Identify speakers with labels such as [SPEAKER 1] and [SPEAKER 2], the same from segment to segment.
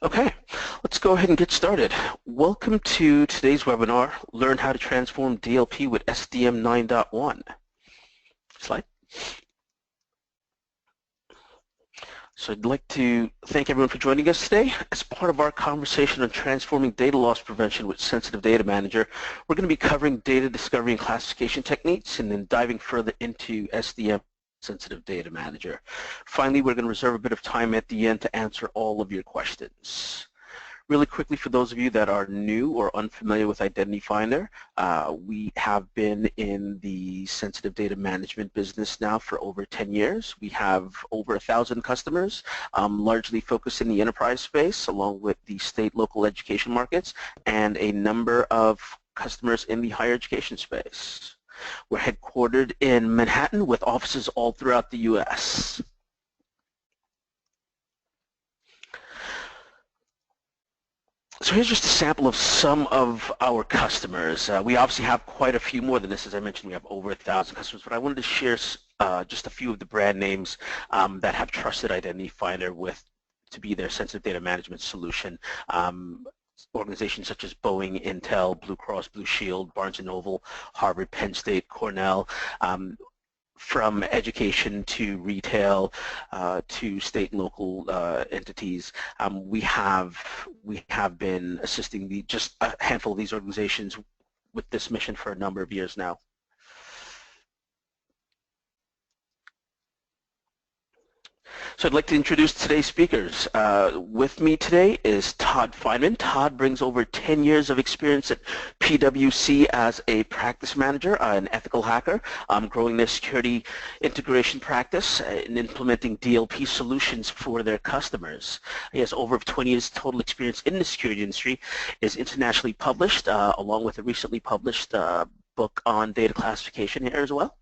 [SPEAKER 1] Okay, let's go ahead and get started. Welcome to today's webinar, Learn How to Transform DLP with SDM 9.1. Slide. So I'd like to thank everyone for joining us today. As part of our conversation on transforming data loss prevention with Sensitive Data Manager, we're going to be covering data discovery and classification techniques and then diving further into SDM Sensitive Data Manager. Finally, we're going to reserve a bit of time at the end to answer all of your questions. Really quickly, for those of you that are new or unfamiliar with Identity Finder, we have been in the sensitive data management business now for over 10 years. We have over 1,000 customers, largely focused in the enterprise space, along with the state, local education markets, and a number of customers in the higher education space. We're headquartered in Manhattan with offices all throughout the U.S. So here's just a sample of some of our customers. We obviously have quite a few more than this. As I mentioned, we have over 1,000 customers, but I wanted to share just a few of the brand names that have trusted Identity Finder to be their sensitive data management solution. Organizations such as Boeing, Intel, Blue Cross Blue Shield, Barnes & Noble, Harvard, Penn State, Cornell, from education to retail to state and local entities. We have been assisting just a handful of these organizations with this mission for a number of years now. So I'd like to introduce today's speakers. With me today is Todd Feynman. Todd brings over 10 years of experience at PwC as a practice manager, an ethical hacker, growing their security integration practice and implementing DLP solutions for their customers. He has over 20 years total experience in the security industry, is internationally published, along with a recently published book on data classification here as well.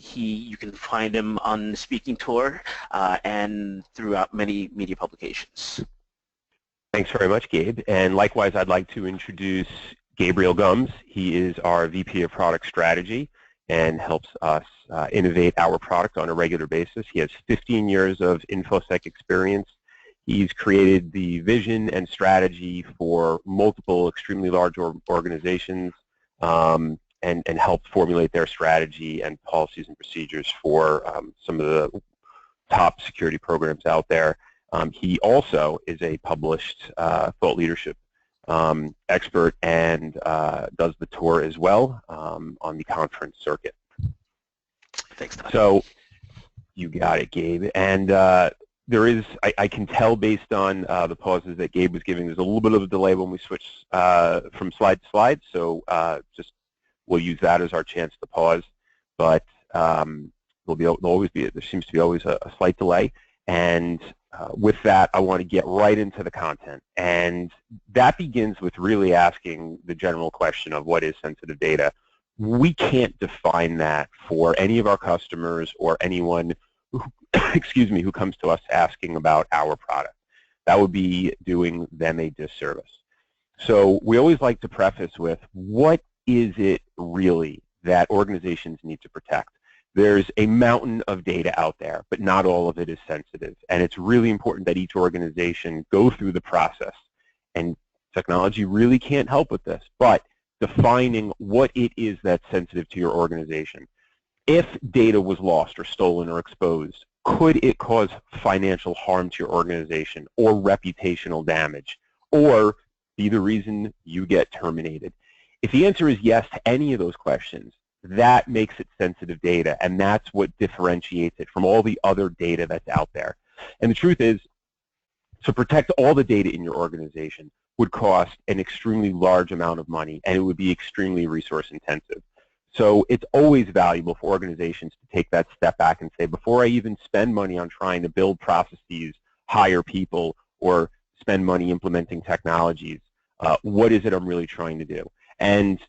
[SPEAKER 1] You can find him on the speaking tour and throughout many media publications.
[SPEAKER 2] Thanks very much, Gabe. And likewise, I'd like to introduce Gabriel Gums. He is our VP of Product Strategy and helps us innovate our product on a regular basis. He has 15 years of InfoSec experience. He's created the vision and strategy for multiple extremely large organizations and helped formulate their strategy and policies and procedures for some of the top security programs out there. He also is a published thought leadership expert and does the tour as well on the conference circuit.
[SPEAKER 1] Thanks, Todd.
[SPEAKER 2] So you got it, Gabe. And there is, I can tell based on the pauses that Gabe was giving, there's a little bit of a delay when we switch from slide to slide, so just we'll use that as our chance to pause. But there seems to be always a slight delay. And with that, I want to get right into the content. And that begins with really asking the general question of what is sensitive data. We can't define that for any of our customers or anyone who, excuse me, who comes to us asking about our product. That would be doing them a disservice. So we always like to preface with, what is it really that organizations need to protect? There's a mountain of data out there, but not all of it is sensitive. And it's really important that each organization go through the process. And technology really can't help with this, but defining what it is that's sensitive to your organization. If data was lost or stolen or exposed, could it cause financial harm to your organization or reputational damage, or be the reason you get terminated? If the answer is yes to any of those questions, that makes it sensitive data, and that's what differentiates it from all the other data that's out there. And the truth is, to protect all the data in your organization would cost an extremely large amount of money, and it would be extremely resource intensive. So it's always valuable for organizations to take that step back and say, before I even spend money on trying to build processes, hire people, or spend money implementing technologies, what is it I'm really trying to do? And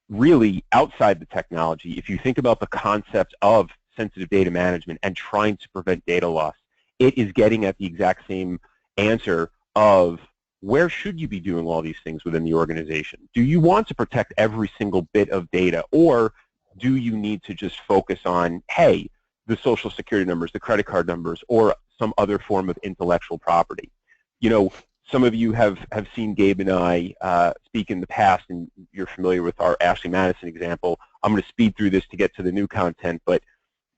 [SPEAKER 2] really, outside the technology, if you think about the concept of sensitive data management and trying to prevent data loss, it is getting at the exact same answer of, where should you be doing all these things within the organization? Do you want to protect every single bit of data, or do you need to just focus on, hey, the social security numbers, the credit card numbers, or some other form of intellectual property? You know, some of you have seen Gabe and I speak in the past, and you're familiar with our Ashley Madison example. I'm going to speed through this to get to the new content, but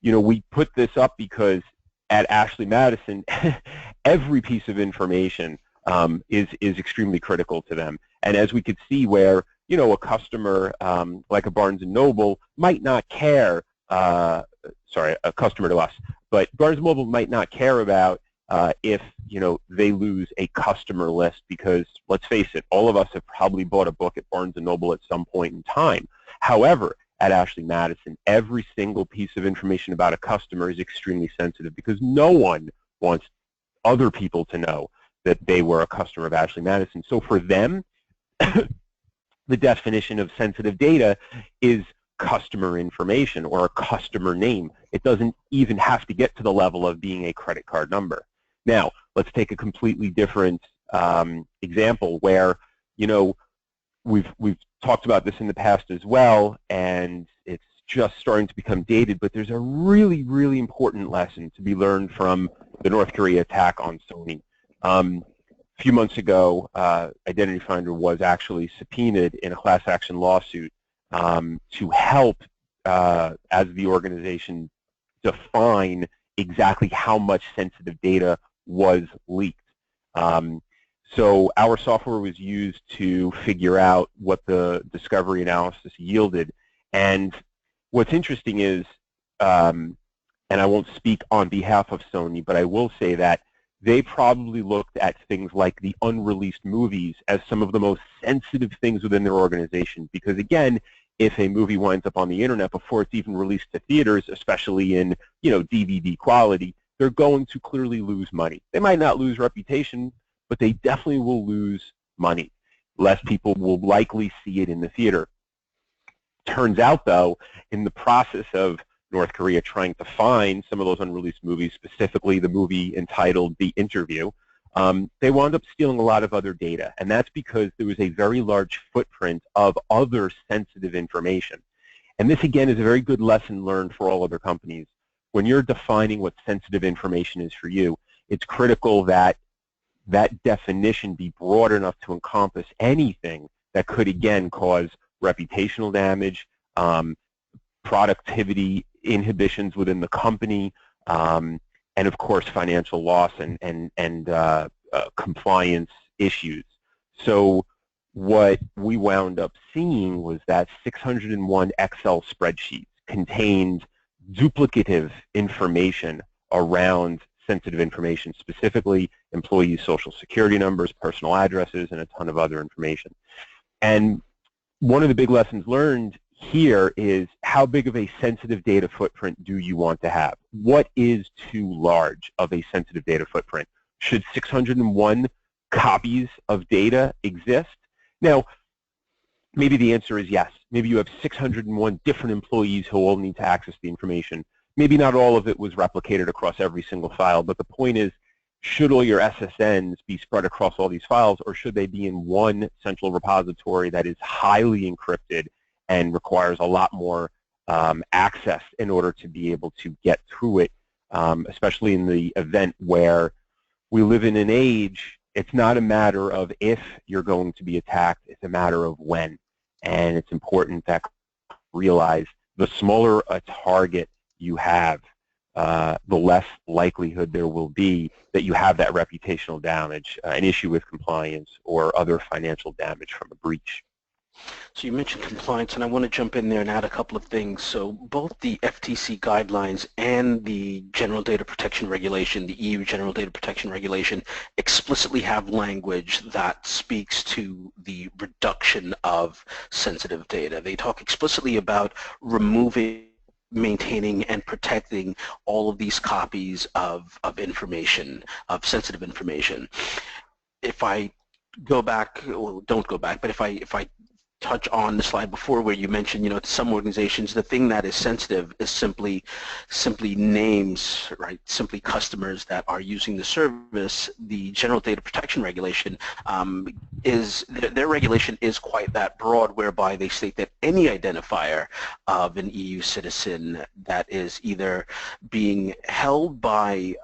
[SPEAKER 2] we put this up because at Ashley Madison, every piece of information is extremely critical to them. And as we could see where, a customer like a Barnes & Noble might not care, sorry, a customer to us, but Barnes & Noble might not care about if, they lose a customer list because, let's face it, all of us have probably bought a book at Barnes & Noble at some point in time. However, at Ashley Madison, every single piece of information about a customer is extremely sensitive because no one wants other people to know that they were a customer of Ashley Madison. So for them, the definition of sensitive data is customer information or a customer name. It doesn't even have to get to the level of being a credit card number. Now, let's take a completely different example where, we've talked about this in the past as well, and it's just starting to become dated, but there's a really, really important lesson to be learned from the North Korea attack on Sony. A few months ago, Identity Finder was actually subpoenaed in a class action lawsuit to help, as the organization, define exactly how much sensitive data was leaked. So our software was used to figure out what the discovery analysis yielded. And what's interesting is, and I won't speak on behalf of Sony, but I will say that they probably looked at things like the unreleased movies as some of the most sensitive things within their organization. Because again, if a movie winds up on the internet before it's even released to theaters, especially in DVD quality, they're going to clearly lose money. They might not lose reputation, but they definitely will lose money. Less people will likely see it in the theater. Turns out, though, in the process of North Korea trying to find some of those unreleased movies, specifically the movie entitled The Interview, they wound up stealing a lot of other data. And that's because there was a very large footprint of other sensitive information. And this, again, is a very good lesson learned for all other companies. When you're defining what sensitive information is for you, it's critical that that definition be broad enough to encompass anything that could, again, cause reputational damage, productivity inhibitions within the company, and of course financial loss and compliance issues. So what we wound up seeing was that 601 Excel spreadsheets contained duplicative information around sensitive information, specifically employees' social security numbers, personal addresses, and a ton of other information. And one of the big lessons learned here is how big of a sensitive data footprint do you want to have? What is too large of a sensitive data footprint? Should 601 copies of data exist? Now, maybe the answer is yes. Maybe you have 601 different employees who all need to access the information. Maybe not all of it was replicated across every single file, but the point is, should all your SSNs be spread across all these files, or should they be in one central repository that is highly encrypted and requires a lot more access in order to be able to get through it, especially in the event where we live in an age, it's not a matter of if you're going to be attacked, it's a matter of when. And it's important that you realize the smaller a target you have, the less likelihood there will be that you have that reputational damage, an issue with compliance, or other financial damage from a breach.
[SPEAKER 1] So you mentioned compliance, and I want to jump in there and add a couple of things. So both the FTC guidelines and the General Data Protection Regulation, the EU General Data Protection Regulation, explicitly have language that speaks to the reduction of sensitive data. They talk explicitly about removing, maintaining, and protecting all of these copies of information, of sensitive information. If I go back, well, don't go back, but if I touch on the slide before where you mentioned, to some organizations, the thing that is sensitive is simply names, right? Simply customers that are using the service. The General Data Protection Regulation is their regulation is quite that broad, whereby they state that any identifier of an EU citizen that is either being held by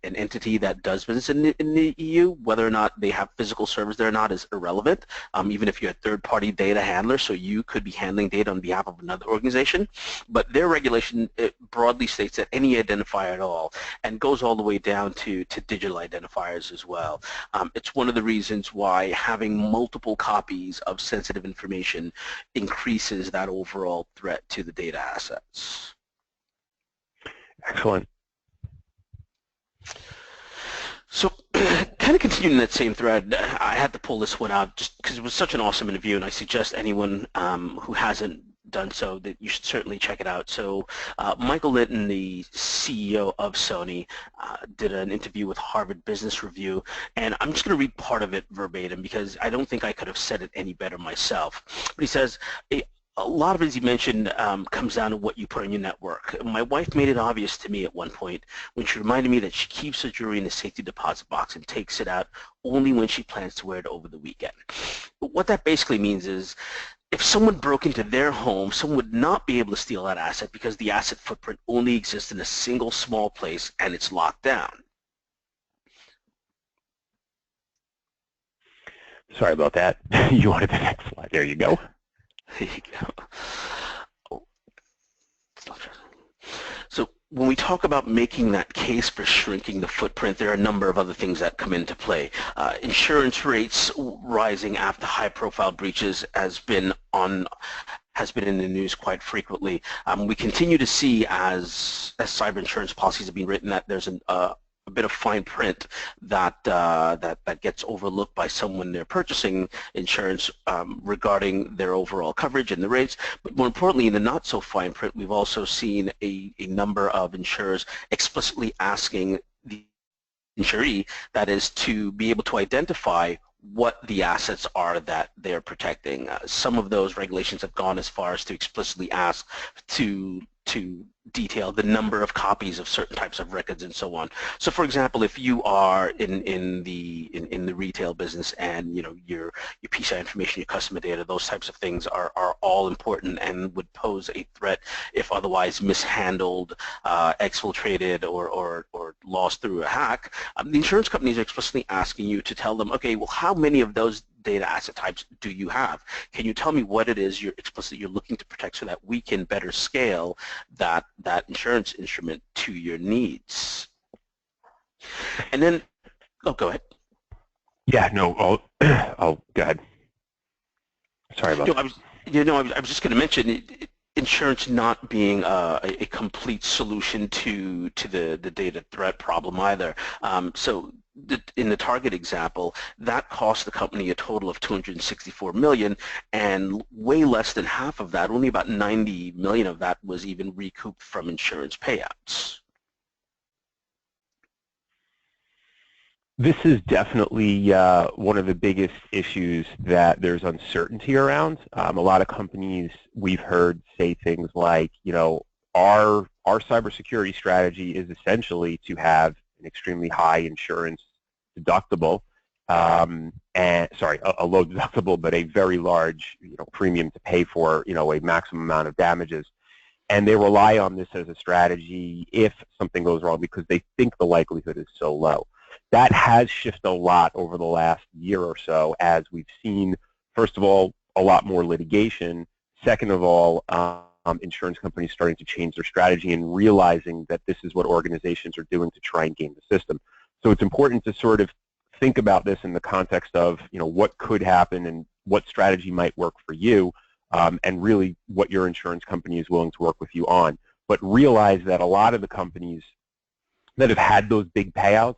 [SPEAKER 1] an entity that does business in the EU, whether or not they have physical servers there or not is irrelevant, even if you're a third-party data handler, so you could be handling data on behalf of another organization. But their regulation, it broadly states that any identifier at all, and goes all the way down to digital identifiers as well. It's one of the reasons why having multiple copies of sensitive information increases that overall threat to the data assets.
[SPEAKER 2] Excellent.
[SPEAKER 1] So kind of continuing that same thread, I had to pull this one out just because it was such an awesome interview, and I suggest anyone who hasn't done so that you should certainly check it out. So Michael Linton, the CEO of Sony, did an interview with Harvard Business Review, and I'm just going to read part of it verbatim because I don't think I could have said it any better myself. But he says, a lot of it, as you mentioned, comes down to what you put on your network. My wife made it obvious to me at one point when she reminded me that she keeps her jewelry in a safety deposit box and takes it out only when she plans to wear it over the weekend. But what that basically means is if someone broke into their home, someone would not be able to steal that asset because the asset footprint only exists in a single small place and it's locked down.
[SPEAKER 2] Sorry about that. You wanted the next slide. There you go.
[SPEAKER 1] There you go. Oh. So when we talk about making that case for shrinking the footprint, there are a number of other things that come into play. Insurance rates rising after high-profile breaches has been in the news quite frequently. We continue to see as cyber insurance policies have been written that there's a bit of fine print that that gets overlooked by someone they're purchasing insurance regarding their overall coverage and the rates. But more importantly, in the not so fine print, we've also seen a number of insurers explicitly asking the insuree, that is, to be able to identify what the assets are that they're protecting. Some of those regulations have gone as far as to explicitly ask to detail the number of copies of certain types of records and so on. So, for example, if you are in the retail business and your PCI information, your customer data, those types of things are all important and would pose a threat if otherwise mishandled, exfiltrated, or lost through a hack. The insurance companies are explicitly asking you to tell them, okay, well, how many of those data asset types do you have? Can you tell me what it is you're looking to protect so that we can better scale that insurance instrument to your needs? And then, oh, go ahead.
[SPEAKER 2] Yeah, no, I'll go ahead. Sorry about that.
[SPEAKER 1] I was just going to mention insurance not being a complete solution to the data threat problem either. So in the Target example, that cost the company a total of $264 million, and way less than half of that, only about $90 million of that, was even recouped from insurance payouts.
[SPEAKER 2] This is definitely one of the biggest issues that there's uncertainty around. A lot of companies we've heard say things like, our cybersecurity strategy is essentially to have an extremely high insurance deductible, and a low deductible, but a very large premium to pay for a maximum amount of damages. And they rely on this as a strategy if something goes wrong because they think the likelihood is so low. That has shifted a lot over the last year or so as we've seen, first of all, a lot more litigation. Second of all, insurance companies starting to change their strategy and realizing that this is what organizations are doing to try and game the system. So it's important to sort of think about this in the context of what could happen and what strategy might work for you, and really what your insurance company is willing to work with you on. But realize that a lot of the companies that have had those big payouts,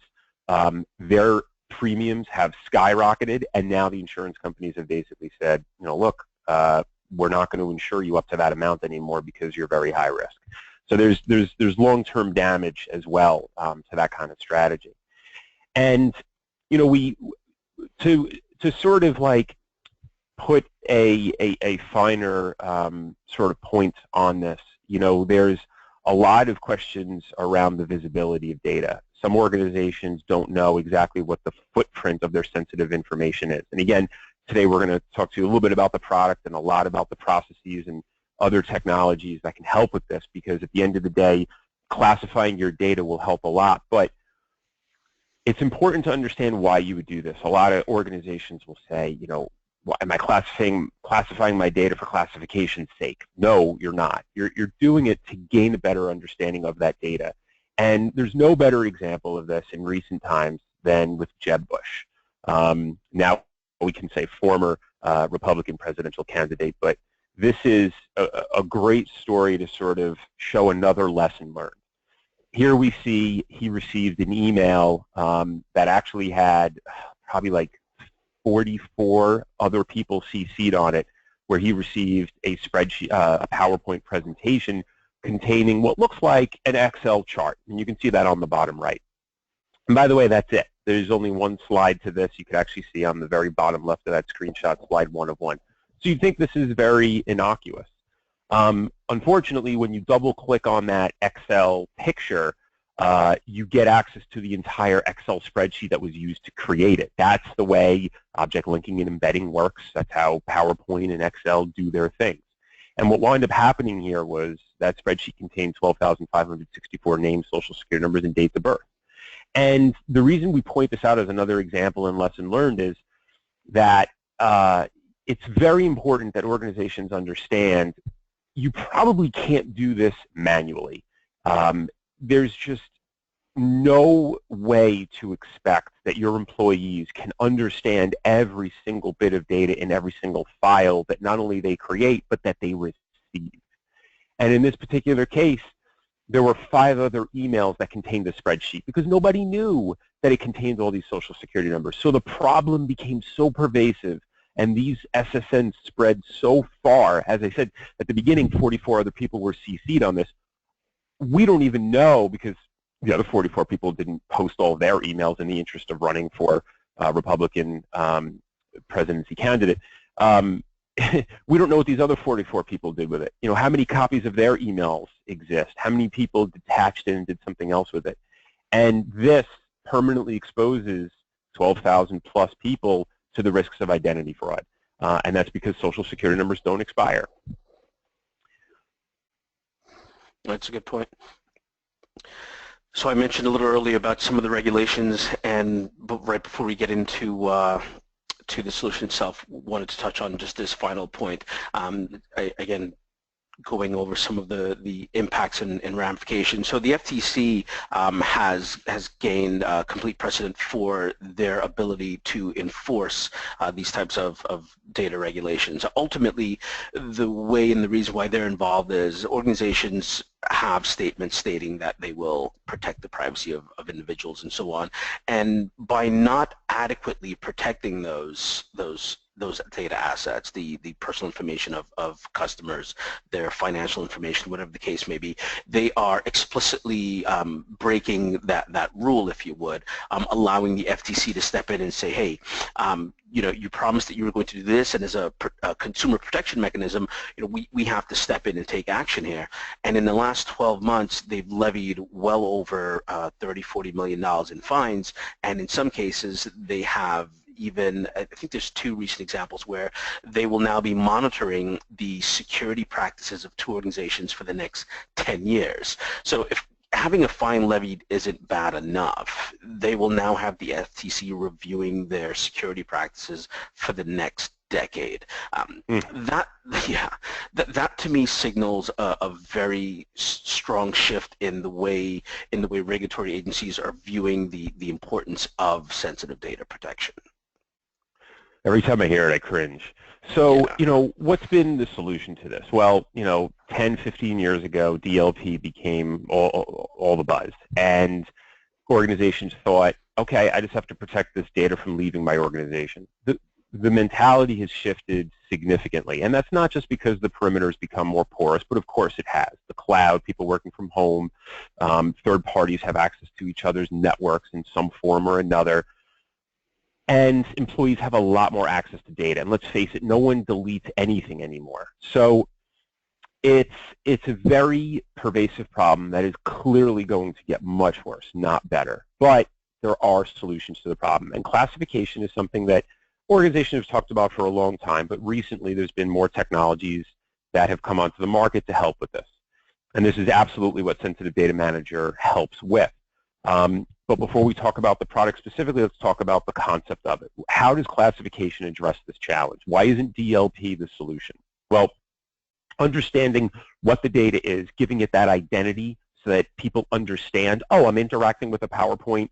[SPEAKER 2] their premiums have skyrocketed, and now the insurance companies have basically said, look, we're not going to insure you up to that amount anymore because you're very high risk. So there's long-term damage as well to that kind of strategy. And we to sort of like put a finer sort of point on this, there's a lot of questions around the visibility of data. Some organizations don't know exactly what the footprint of their sensitive information is. And again, today we're going to talk to you a little bit about the product and a lot about the processes and other technologies that can help with this, because at the end of the day, classifying your data will help a lot. But it's important to understand why you would do this. A lot of organizations will say, you know, am I classifying my data for classification's sake? No, you're not. You're doing it to gain a better understanding of that data. And there's no better example of this in recent times than with Jeb Bush. Now we can say former Republican presidential candidate, but this is a great story to sort of show another lesson learned. Here we see he received an email that actually had probably like 44 other people CC'd on it, where he received a spreadsheet, a PowerPoint presentation containing what looks like an Excel chart, and you can see that on the bottom right. And by the way, that's it. There's only one slide to this. You can actually see on the very bottom left of that screenshot, slide 1 of 1. So you'd think this is very innocuous. Unfortunately, when you double-click on that Excel picture, you get access to the entire Excel spreadsheet that was used to create it. That's the way object linking and embedding works. That's how PowerPoint and Excel do their things. And what wound up happening here was that spreadsheet contained 12,564 names, social security numbers, and dates of birth. And the reason we point this out as another example and lesson learned is that it's very important that organizations understand you probably can't do this manually. There's just no way to expect that your employees can understand every single bit of data in every single file that not only they create, but that they receive. And in this particular case, there were 5 other emails that contained the spreadsheet because nobody knew that it contained all these social security numbers. So the problem became so pervasive, and these SSNs spread so far. As I said at the beginning, 44 other people were CC'd on this. We don't even know, because the other 44 people didn't post all their emails in the interest of running for Republican presidency candidate. We don't know what these other 44 people did with it. You know, how many copies of their emails exist? How many people detached it and did something else with it? And this permanently exposes 12,000 plus people to the risks of identity fraud. And that's because social security numbers don't expire.
[SPEAKER 1] That's a good point. So I mentioned a little earlier about some of the regulations, and right before we get into to the solution itself, wanted to touch on just this final point. Again, going over some of the impacts and ramifications. So the FTC has gained complete precedent for their ability to enforce these types of data regulations. Ultimately, the way and the reason why they're involved is organizations have statements stating that they will protect the privacy of individuals and so on, and by not adequately protecting those data assets, the personal information of customers, their financial information, whatever the case may be, they are explicitly breaking that rule, if you would, allowing the FTC to step in and say, hey, you know, you promised that you were going to do this, and as a consumer protection mechanism, you know, we have to step in and take action here. And in the last 12 months, they've levied well over $30–40 million in fines, and in some cases, they have even, I think there's 2 recent examples where they will now be monitoring the security practices of 2 organizations for the next 10 years. So if having a fine levied isn't bad enough, they will now have the FTC reviewing their security practices for the next decade. That to me signals a very strong shift in the way regulatory agencies are viewing the importance of sensitive data protection.
[SPEAKER 2] Every time I hear it, I cringe. So,
[SPEAKER 1] Yeah.
[SPEAKER 2] you know, what's been the solution to this? Well, you know, 10, 15 years ago, DLP became all the buzz. And organizations thought, okay, I just have to protect this data from leaving my organization. The mentality has shifted significantly. And that's not just because the perimeters become more porous, but of course it has. The cloud, people working from home, third parties have access to each other's networks in some form or another. And employees have a lot more access to data. And let's face it, no one deletes anything anymore. So It's a very pervasive problem that is clearly going to get much worse, not better. But there are solutions to the problem. And classification is something that organizations have talked about for a long time, but recently there's been more technologies that have come onto the market to help with this. And this is absolutely what Sensitive Data Manager helps with. But before we talk about the product specifically, let's talk about the concept of it. How does classification address this challenge? Why isn't DLP the solution? Well, understanding what the data is, giving it that identity so that people understand, oh, I'm interacting with a PowerPoint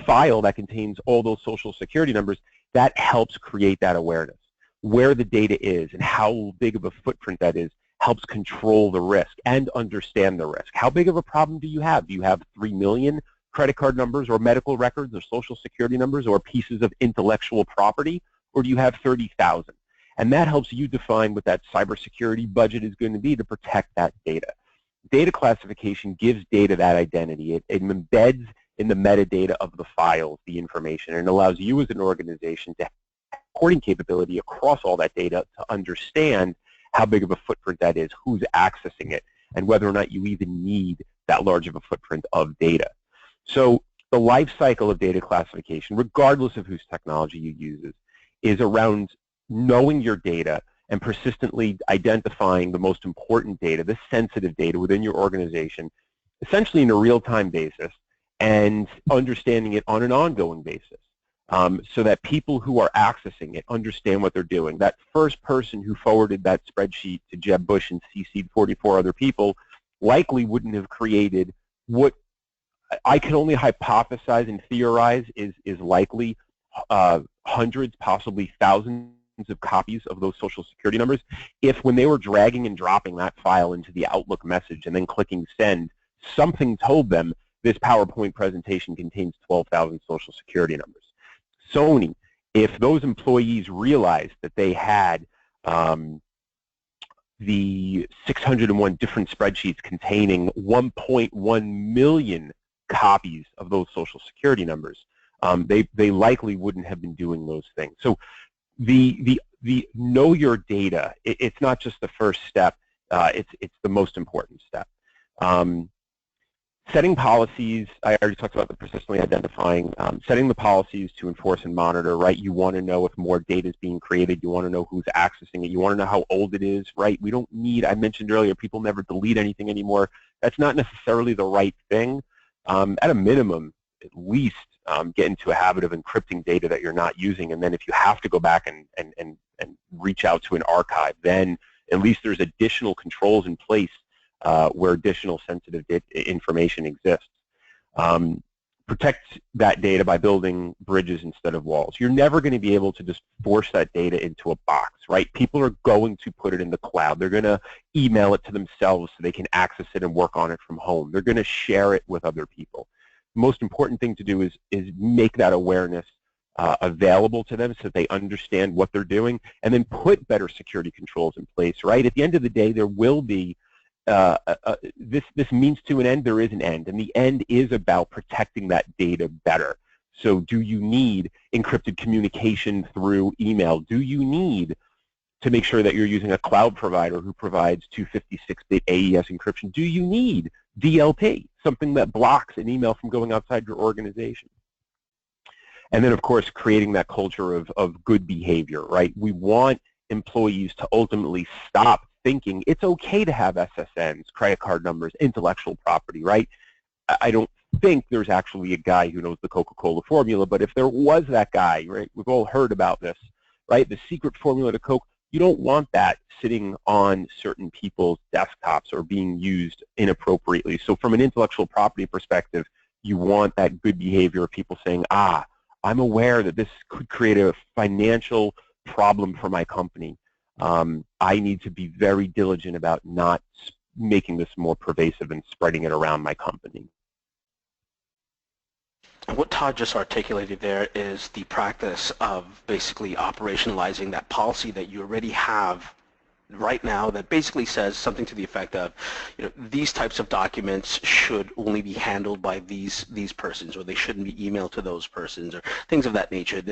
[SPEAKER 2] file that contains all those social security numbers, that helps create that awareness. Where the data is and how big of a footprint that is helps control the risk and understand the risk. How big of a problem do you have? Do you have 3 million credit card numbers or medical records or social security numbers or pieces of intellectual property, or do you have 30,000? And that helps you define what that cybersecurity budget is going to be to protect that data. Data classification gives data that identity. It embeds in the metadata of the files the information, and allows you as an organization to have reporting capability across all that data to understand how big of a footprint that is, who's accessing it, and whether or not you even need that large of a footprint of data. So the life cycle of data classification, regardless of whose technology you use, is around knowing your data and persistently identifying the most important data, the sensitive data within your organization, essentially in a real-time basis, and understanding it on an ongoing basis, so that people who are accessing it understand what they're doing. That first person who forwarded that spreadsheet to Jeb Bush and CC'd 44 other people likely wouldn't have created what I can only hypothesize and theorize is likely hundreds, possibly thousands of copies of those social security numbers. If when they were dragging and dropping that file into the Outlook message and then clicking send, something told them this PowerPoint presentation contains 12,000 social security numbers. Sony, if those employees realized that they had the 601 different spreadsheets containing 1.1 million copies of those social security numbers, they likely wouldn't have been doing those things. So the know your data, it's not just the first step, it's the most important step. Setting policies, I already talked about the persistently identifying, setting the policies to enforce and monitor, right? You want to know if more data is being created, you want to know who's accessing it, you want to know how old it is, right? We don't need, I mentioned earlier, people never delete anything anymore. That's not necessarily the right thing. At a minimum, at least get into a habit of encrypting data that you're not using, and then if you have to go back and reach out to an archive, then at least there's additional controls in place where additional sensitive information exists. Protect that data by building bridges instead of walls. You're never going to be able to just force that data into a box, right? People are going to put it in the cloud. They're going to email it to themselves so they can access it and work on it from home. They're going to share it with other people. The most important thing to do is make that awareness available to them so that they understand what they're doing, and then put better security controls in place, right? At the end of the day, there will be this means to an end, there is an end, and the end is about protecting that data better. So do you need encrypted communication through email? Do you need to make sure that you're using a cloud provider who provides 256-bit AES encryption? Do you need DLP, something that blocks an email from going outside your organization? And then, of course, creating that culture of good behavior, right? We want employees to ultimately stop thinking it's okay to have SSNs, credit card numbers, intellectual property, right? I don't think there's actually a guy who knows the Coca-Cola formula, but if there was that guy, right, we've all heard about this, right? The secret formula to Coke, you don't want that sitting on certain people's desktops or being used inappropriately. So from an intellectual property perspective, you want that good behavior of people saying, I'm aware that this could create a financial problem for my company. I need to be very diligent about not making this more pervasive and spreading it around my company.
[SPEAKER 1] And what Todd just articulated there is the practice of basically operationalizing that policy that you already have right now that basically says something to the effect of, these types of documents should only be handled by these persons, or they shouldn't be emailed to those persons, or things of that nature.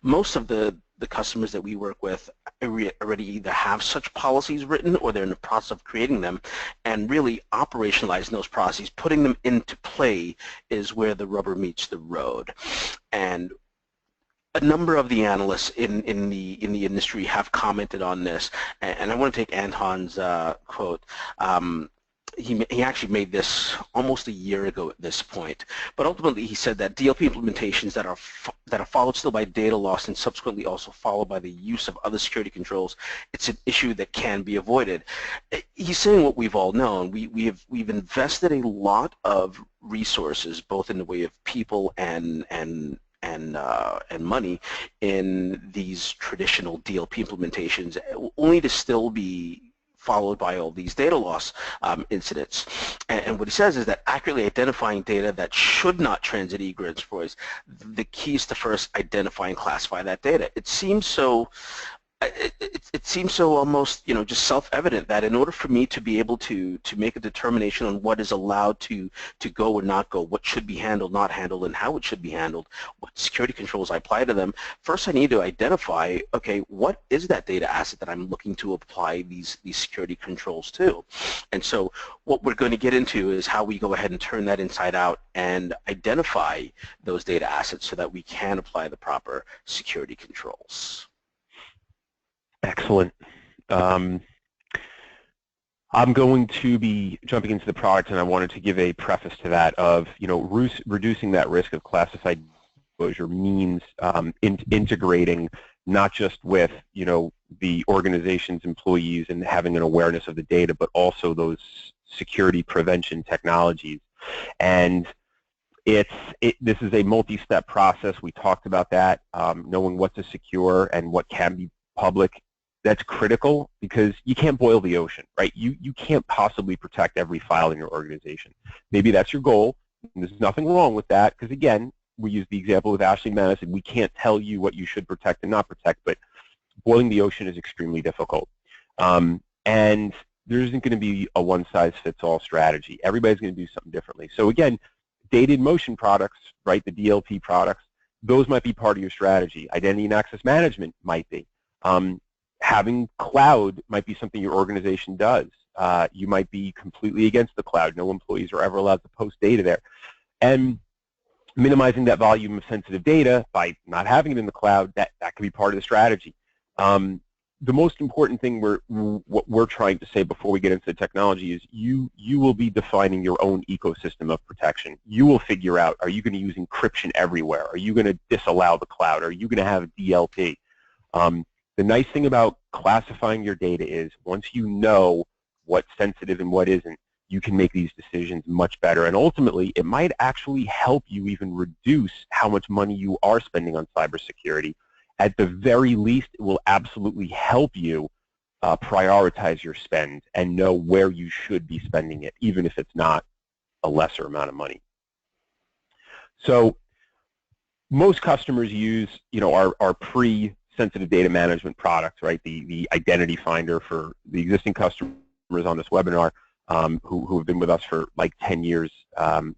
[SPEAKER 1] Most of the customers that we work with already either have such policies written or they're in the process of creating them, and really operationalizing those processes, putting them into play, is where the rubber meets the road. And a number of the analysts in the industry have commented on this, and I want to take Anton's quote. He actually made this almost a year ago at this point, but ultimately he said that DLP implementations that are followed still by data loss and subsequently also followed by the use of other security controls, it's an issue that can be avoided. He's saying what we've all known. We've invested a lot of resources, both in the way of people and money, in these traditional DLP implementations, only to still be followed by all these data loss incidents. And what he says is that accurately identifying data that should not transit egress voice, the key is to first identify and classify that data. It seems so it seems so almost, just self-evident that in order for me to be able to make a determination on what is allowed to go or not go, what should be handled, not handled, and how it should be handled, what security controls I apply to them, first I need to identify, okay, what is that data asset that I'm looking to apply these security controls to? And so what we're going to get into is how we go ahead and turn that inside out and identify those data assets so that we can apply the proper security controls.
[SPEAKER 2] Excellent. I'm going to be jumping into the product, and I wanted to give a preface to that of, reducing that risk of classified exposure means integrating not just with, the organization's employees and having an awareness of the data, but also those security prevention technologies. And this is a multi-step process. We talked about that, knowing what to secure and what can be public. That's critical because you can't boil the ocean, right? You can't possibly protect every file in your organization. Maybe that's your goal, and there's nothing wrong with that, because again, we use the example with Ashley Madison. We can't tell you what you should protect and not protect, but boiling the ocean is extremely difficult. And there isn't going to be a one-size-fits-all strategy. Everybody's going to do something differently. So again, data in motion products, right, the DLP products, those might be part of your strategy. Identity and access management might be. Having cloud might be something your organization does. You might be completely against the cloud. No employees are ever allowed to post data there. And minimizing that volume of sensitive data by not having it in the cloud, that could be part of the strategy. The most important thing what we're trying to say before we get into the technology is you will be defining your own ecosystem of protection. You will figure out, are you going to use encryption everywhere? Are you going to disallow the cloud? Are you going to have DLP? The nice thing about classifying your data is once you know what's sensitive and what isn't, you can make these decisions much better. And ultimately, it might actually help you even reduce how much money you are spending on cybersecurity. At the very least, it will absolutely help you prioritize your spend and know where you should be spending it, even if it's not a lesser amount of money. So most customers use, our pre-sensitive data management products, right? The identity finder for the existing customers on this webinar who have been with us for like 10 years.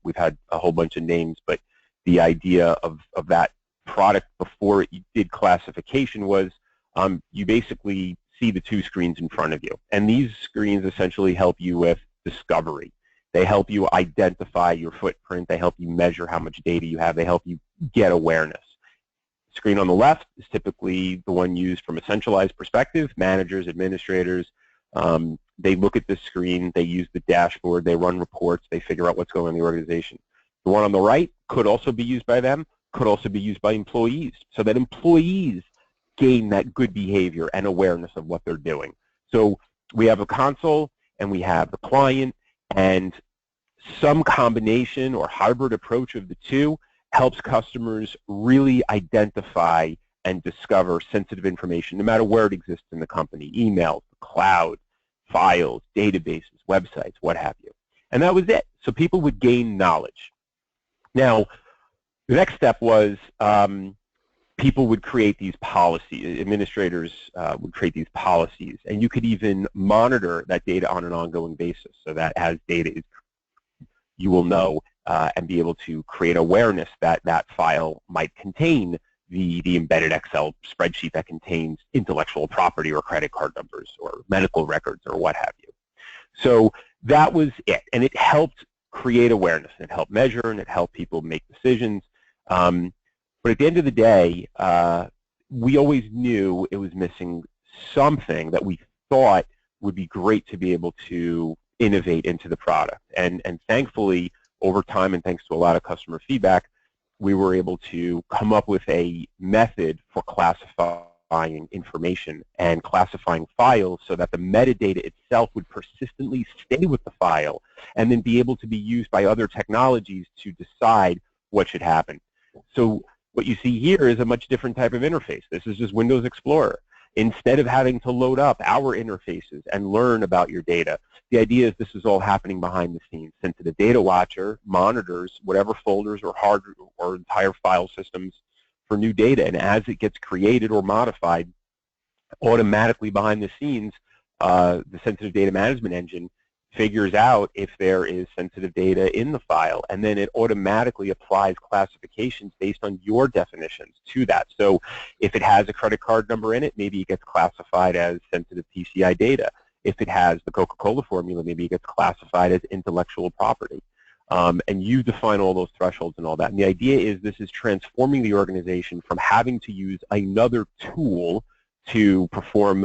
[SPEAKER 2] We've had a whole bunch of names, but the idea of that product before it did classification was you basically see the two screens in front of you. And these screens essentially help you with discovery. They help you identify your footprint. They help you measure how much data you have. They help you get awareness. The screen on the left is typically the one used from a centralized perspective. Managers, administrators, they look at this screen, they use the dashboard, they run reports, they figure out what's going on in the organization. The one on the right could also be used by them, could also be used by employees, so that employees gain that good behavior and awareness of what they're doing. So we have a console and we have the client, and some combination or hybrid approach of the two helps customers really identify and discover sensitive information no matter where it exists in the company: emails, cloud, files, databases, websites, what have you. And that was it. So people would gain knowledge. Now, the next step was people would create these policies, administrators would create these policies, and you could even monitor that data on an ongoing basis, so that as data is, you will know and be able to create awareness that that file might contain the embedded Excel spreadsheet that contains intellectual property or credit card numbers or medical records or what have you. So that was it, and it helped create awareness, and it helped measure, and it helped people make decisions. But at the end of the day, we always knew it was missing something that we thought would be great to be able to innovate into the product. And thankfully, over time, and thanks to a lot of customer feedback, we were able to come up with a method for classifying information and classifying files so that the metadata itself would persistently stay with the file and then be able to be used by other technologies to decide what should happen. So what you see here is a much different type of interface. This is just Windows Explorer. Instead of having to load up our interfaces and learn about your data, the idea is this is all happening behind the scenes. Sensitive Data Watcher monitors whatever folders or hard or entire file systems for new data, and as it gets created or modified, automatically behind the scenes, the Sensitive Data Management Engine figures out if there is sensitive data in the file, and then it automatically applies classifications based on your definitions to that. So if it has a credit card number in it, maybe it gets classified as sensitive PCI data. If it has the Coca-Cola formula, maybe it gets classified as intellectual property. And you define all those thresholds and all that. And the idea is this is transforming the organization from having to use another tool to perform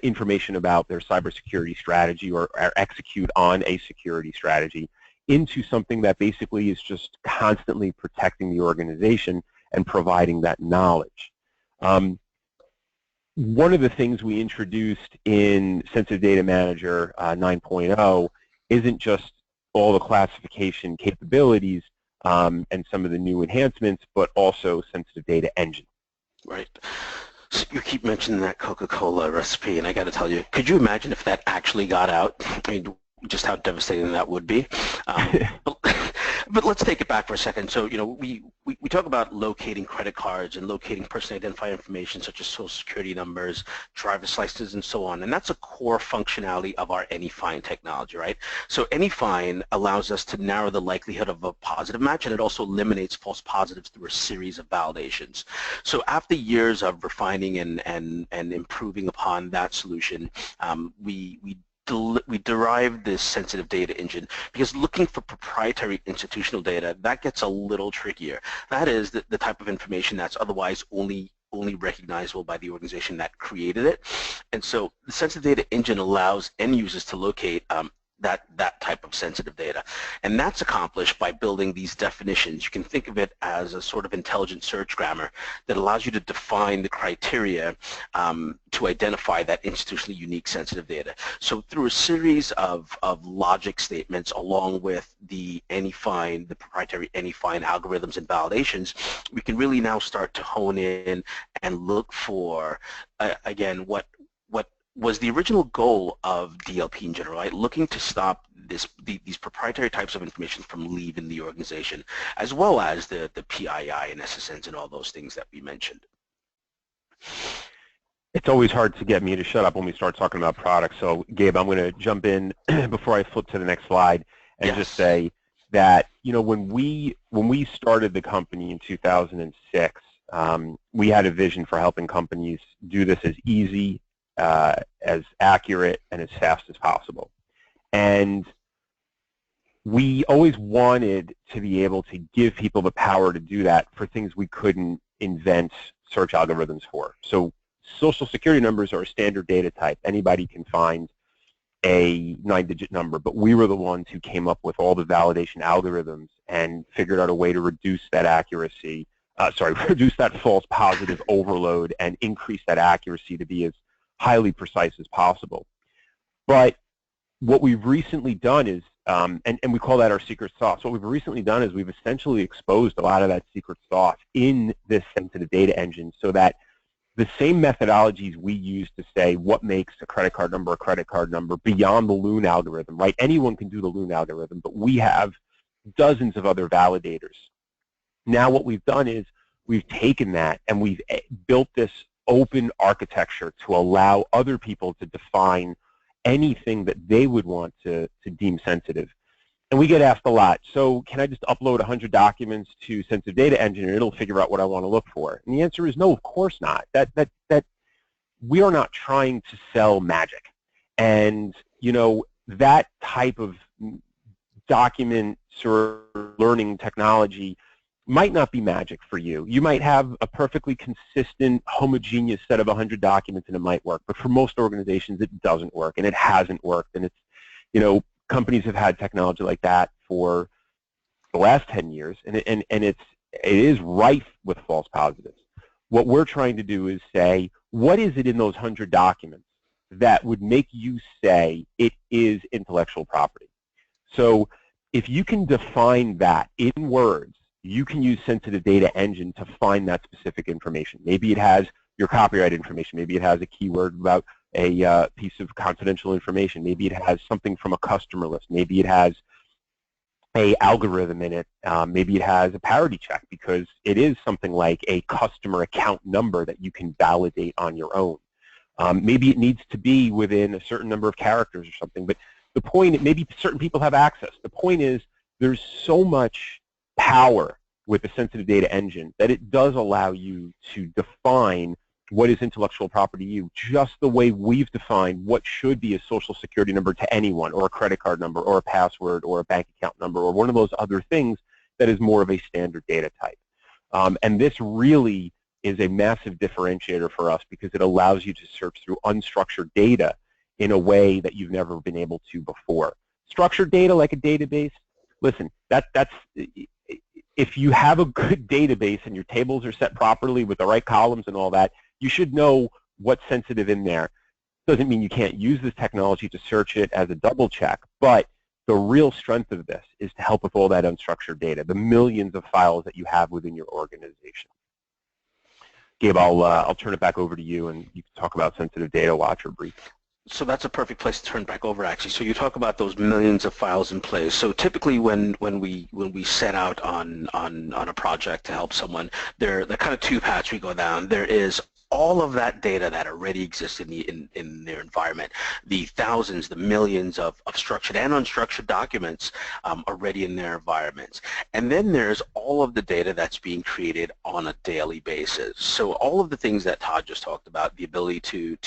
[SPEAKER 2] information about their cybersecurity strategy or execute on a security strategy into something that basically is just constantly protecting the organization and providing that knowledge. One of the things we introduced in Sensitive Data Manager 9.0 isn't just all the classification capabilities and some of the new enhancements, but also Sensitive Data Engine.
[SPEAKER 1] Right. So you keep mentioning that Coca-Cola recipe, and I got to tell you, could you imagine if that actually got out? I mean, just how devastating that would be. But let's take it back for a second. So, you know, we talk about locating credit cards and locating personally identified information such as social security numbers, driver's licenses, and so on. And that's a core functionality of our AnyFind technology, right? So AnyFind allows us to narrow the likelihood of a positive match, and it also eliminates false positives through a series of validations. So after years of refining and improving upon that solution, we derived this sensitive data engine because looking for proprietary institutional data, that gets a little trickier. That is the type of information that's otherwise only recognizable by the organization that created it. And so the sensitive data engine allows end users to locate that type of sensitive data. And that's accomplished by building these definitions. You can think of it as a sort of intelligent search grammar that allows you to define the criteria to identify that institutionally unique sensitive data. So through a series of logic statements along with the AnyFind, the proprietary AnyFind algorithms and validations, we can really now start to hone in and look for, again, what was the original goal of DLP in general, right? Looking to stop these proprietary types of information from leaving the organization, as well as the PII and SSNs and all those things that we mentioned.
[SPEAKER 2] It's always hard to get me to shut up when we start talking about products. So, Gabe, I'm going to jump in before I flip to the next slide and just say that, you know, when we started the company in 2006, we had a vision for helping companies do this as easy, as accurate, and as fast as possible. And we always wanted to be able to give people the power to do that for things we couldn't invent search algorithms for. So social security numbers are a standard data type. Anybody can find a 9-digit number, but we were the ones who came up with all the validation algorithms and figured out a way to reduce that accuracy, reduce that false positive overload and increase that accuracy to be as highly precise as possible. But what we've recently done is, and we call that our secret sauce, what we've recently done is we've essentially exposed a lot of that secret sauce in this sensitive data engine so that the same methodologies we use to say what makes a credit card number beyond the Loon algorithm, right? Anyone can do the Loon algorithm, but we have dozens of other validators. Now what we've done is we've taken that and we've built this open architecture to allow other people to define anything that they would want to deem sensitive. And we get asked a lot, so can I just upload 100 documents to Sensitive Data Engine and it'll figure out what I want to look for? And the answer is no, of course not. That we are not trying to sell magic. And, you know, that type of document sort of learning technology might not be magic for you. You might have a perfectly consistent, homogeneous set of 100 documents and it might work. But for most organizations, it doesn't work, and it hasn't worked. And it's, you know, companies have had technology like that for the last 10 years, and it is rife with false positives. What we're trying to do is say, what is it in those 100 documents that would make you say it is intellectual property? So if you can define that in words, you can use Sensitive Data Engine to find that specific information. Maybe it has your copyright information. Maybe it has a keyword about a piece of confidential information. Maybe it has something from a customer list. Maybe it has a algorithm in it. Maybe it has a parity check because it is something like a customer account number that you can validate on your own. Maybe it needs to be within a certain number of characters or something. But the point, maybe certain people have access. The point is there's so much power with the Sensitive Data Engine that it does allow you to define what is intellectual property to you, just the way we've defined what should be a social security number to anyone, or a credit card number, or a password, or a bank account number, or one of those other things that is more of a standard data type. And this really is a massive differentiator for us because it allows you to search through unstructured data in a way that you've never been able to before. Structured data like a database, listen, that's if you have a good database and your tables are set properly with the right columns and all that, you should know what's sensitive in there. Doesn't mean you can't use this technology to search it as a double check, but the real strength of this is to help with all that unstructured data, the millions of files that you have within your organization. Gabe, I'll turn it back over to you, and you can talk about Sensitive Data Watcher briefly.
[SPEAKER 1] So that's a perfect place to turn back over, actually. So you talk about those millions of files in place. So typically when we set out on a project to help someone, there are kind of two paths we go down. There is all of that data that already exists in their environment, the thousands, the millions of structured and unstructured documents already in their environments. And then there's all of the data that's being created on a daily basis. So all of the things that Todd just talked about, the ability to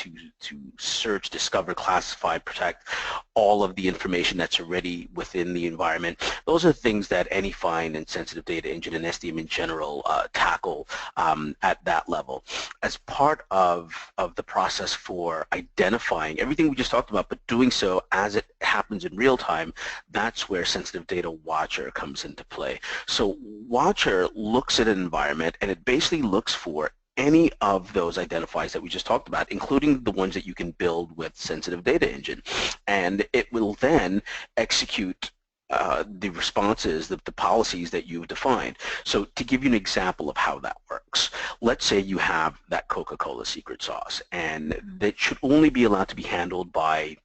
[SPEAKER 1] search, discover, classify, protect all of the information that's already within the environment, those are things that any fine and Sensitive Data Engine and SDM in general tackle at that level. As part of the process for identifying everything we just talked about, but doing so as it happens in real time, that's where Sensitive Data Watcher comes into play. So Watcher looks at an environment and it basically looks for any of those identifiers that we just talked about, including the ones that you can build with Sensitive Data Engine. And it will then execute the responses, the policies that you've defined. So to give you an example of how that works, let's say you have that Coca-Cola secret sauce, and that should only be allowed to be handled by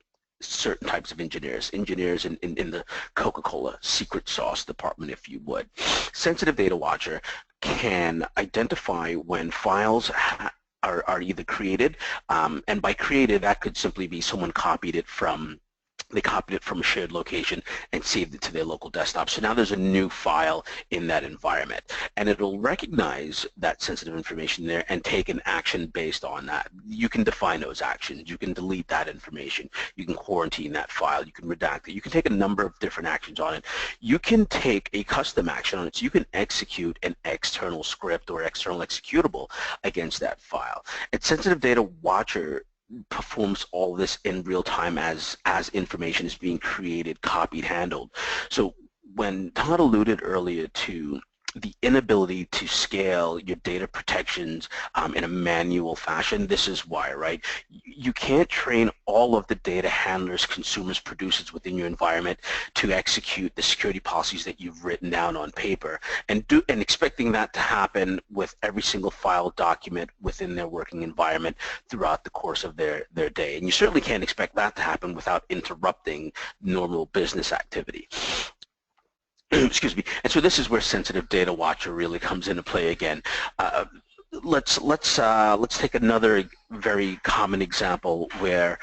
[SPEAKER 1] certain types of engineers in the Coca-Cola secret sauce department, if you would. Sensitive Data Watcher can identify when files are either created, and by created, that could simply be someone copied it from a shared location and saved it to their local desktop. So now there's a new file in that environment, and it'll recognize that sensitive information there and take an action based on that. You can define those actions. You can delete that information. You can quarantine that file. You can redact it. You can take a number of different actions on it. You can take a custom action on it, so you can execute an external script or external executable against that file. And Sensitive Data Watcher performs all this in real time as information is being created, copied, handled. So when Todd alluded earlier to the inability to scale your data protections in a manual fashion, this is why, right? You can't train all of the data handlers, consumers, producers within your environment to execute the security policies that you've written down on paper, and expecting that to happen with every single file document within their working environment throughout the course of their day. And you certainly can't expect that to happen without interrupting normal business activity. excuse me. And so this is where Sensitive Data Watcher really comes into play again. Uh, let's take another very common example where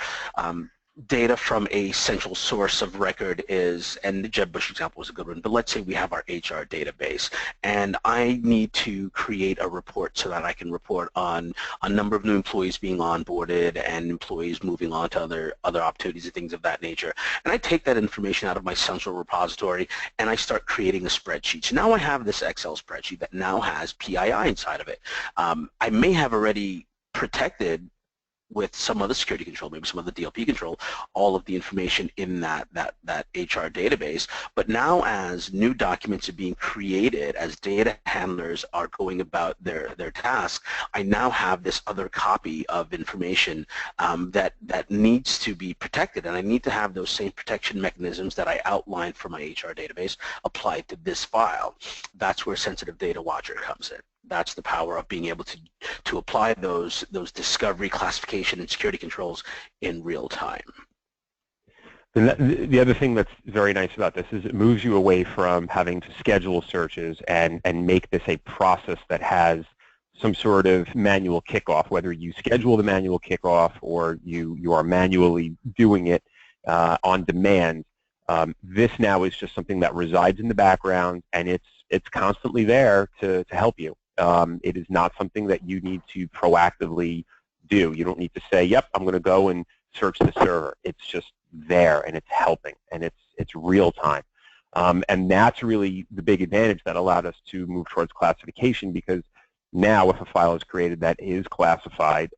[SPEAKER 1] data from a central source of record is, and the Jeb Bush example was a good one, but let's say we have our HR database, and I need to create a report so that I can report on a number of new employees being onboarded and employees moving on to other opportunities and things of that nature. And I take that information out of my central repository and I start creating a spreadsheet. So now I have this Excel spreadsheet that now has PII inside of it. I may have already protected with some other security control, maybe some other DLP control, all of the information in that HR database. But now as new documents are being created, as data handlers are going about their tasks, I now have this other copy of information that needs to be protected, and I need to have those same protection mechanisms that I outlined for my HR database applied to this file. That's where Sensitive Data Watcher comes in. That's the power of being able to apply those discovery, classification, and security controls in real time.
[SPEAKER 2] And the other thing that's very nice about this is it moves you away from having to schedule searches and make this a process that has some sort of manual kickoff, whether you schedule the manual kickoff or you are manually doing it on demand. This now is just something that resides in the background, and it's constantly there to help you. It is not something that you need to proactively do. You don't need to say, yep, I'm going to go and search the server. It's just there, and it's helping, and it's real time. And that's really the big advantage that allowed us to move towards classification, because now if a file is created that is classified,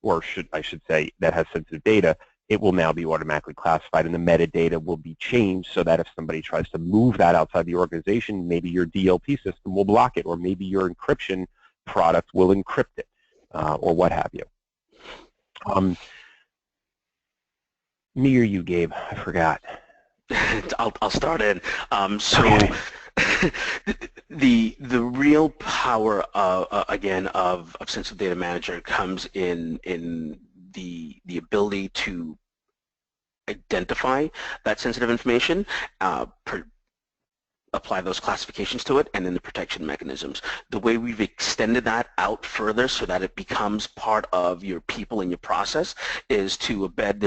[SPEAKER 2] or I should say that has sensitive data, it will now be automatically classified, and the metadata will be changed so that if somebody tries to move that outside the organization, maybe your DLP system will block it, or maybe your encryption product will encrypt it, or what have you. Me or you, Gabe? I forgot.
[SPEAKER 1] I'll start in. So
[SPEAKER 2] okay.
[SPEAKER 1] the real power again of Sensitive Data Manager comes in the ability to identify that sensitive information, apply those classifications to it, and then the protection mechanisms. The way we've extended that out further so that it becomes part of your people and your process is to embed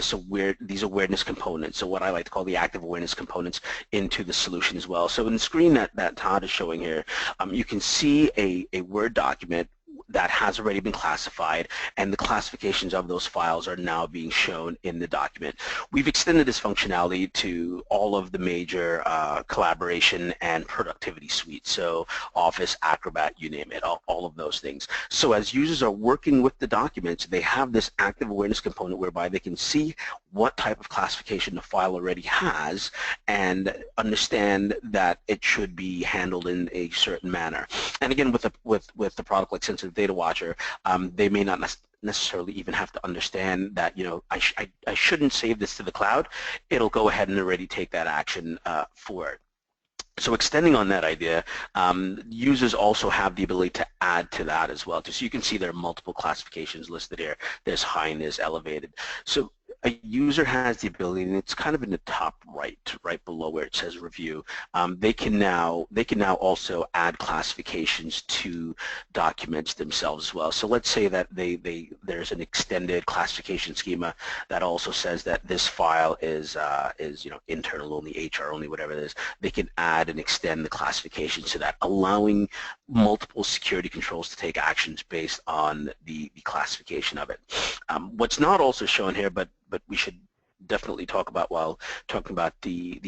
[SPEAKER 1] these awareness components, so what I like to call the active awareness components, into the solution as well. So in the screen that Todd is showing here, you can see a Word document that has already been classified, and the classifications of those files are now being shown in the document. We've extended this functionality to all of the major collaboration and productivity suites, so Office, Acrobat, you name it, all of those things. So as users are working with the documents, they have this active awareness component whereby they can see what type of classification the file already has and understand that it should be handled in a certain manner. And again, with the product like Sensitive Data Watcher, they may not necessarily even have to understand that, you know, I shouldn't save this to the cloud. It'll go ahead and already take that action for it. So extending on that idea, users also have the ability to add to that as well. So you can see there are multiple classifications listed here. There's high and there's elevated. So a user has the ability, and it's kind of in the top right below where it says review. They can now also add classifications to documents themselves as well. So let's say that there's an extended classification schema that also says that this file is you know, internal only, HR only, whatever it is. They can add and extend the classifications to that, allowing multiple security controls to take actions based on the classification of it. What's not also shown here, but we should definitely talk about while talking about the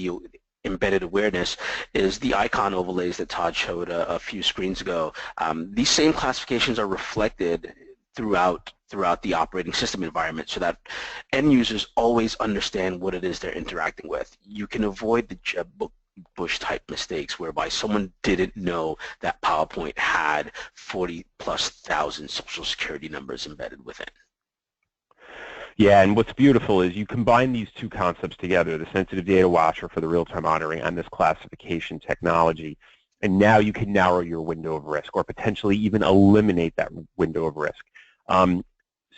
[SPEAKER 1] embedded awareness, is the icon overlays that Todd showed a few screens ago. These same classifications are reflected throughout the operating system environment so that end users always understand what it is they're interacting with. You can avoid the Jeb Bush type mistakes whereby someone didn't know that PowerPoint had 40,000+ social security numbers embedded within.
[SPEAKER 2] Yeah, and what's beautiful is you combine these two concepts together, the Sensitive Data Watcher for the real-time monitoring and this classification technology, and now you can narrow your window of risk or potentially even eliminate that window of risk.